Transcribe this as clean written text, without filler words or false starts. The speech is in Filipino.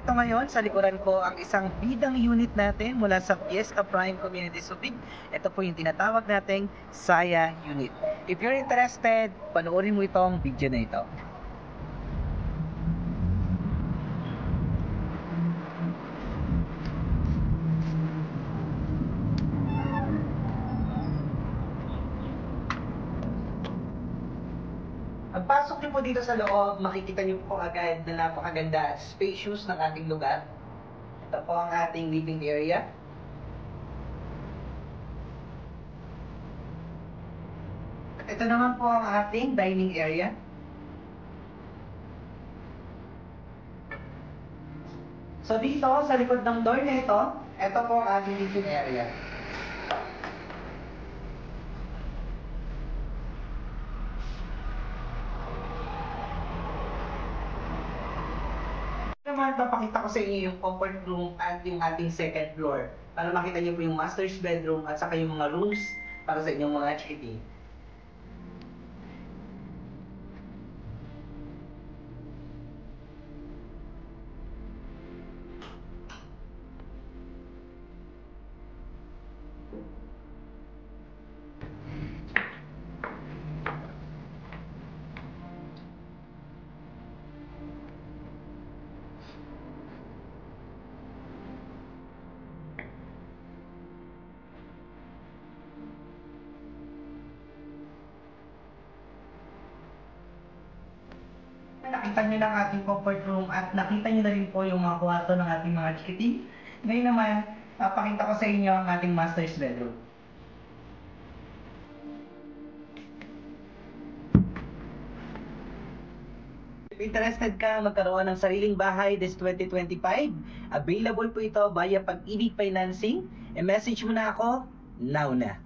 narito ngayon sa likuran ko ang isang bidang unit natin mula sa Fiesta Prime Community Subic. Ito po yung tinatawag nating Saya Unit. If you're interested, panoorin mo itong video na ito. Pagpasok niyo po dito sa loob, makikita niyo po agad na napakaganda at spacious ng ating lugar. Ito po ang ating living area. At ito naman po ang ating dining area. So dito, sa likod ng door na ito po ang ating living area. Naman, papakita ko sa inyo yung comfort room at yung ating second floor para makita niyo po yung master's bedroom at saka yung mga rooms para sa inyong mga chikiting. Nakita nyo na ang ating comfort room at nakita nyo na rin po yung mga kwarto ng ating mga chikiting. Ngayon naman, papakita ko sa inyo ang ating master's bedroom. If interested ka magkaroon ng sariling bahay this 2025, available po ito via Pag-ibig Financing. E-message mo na ako now na.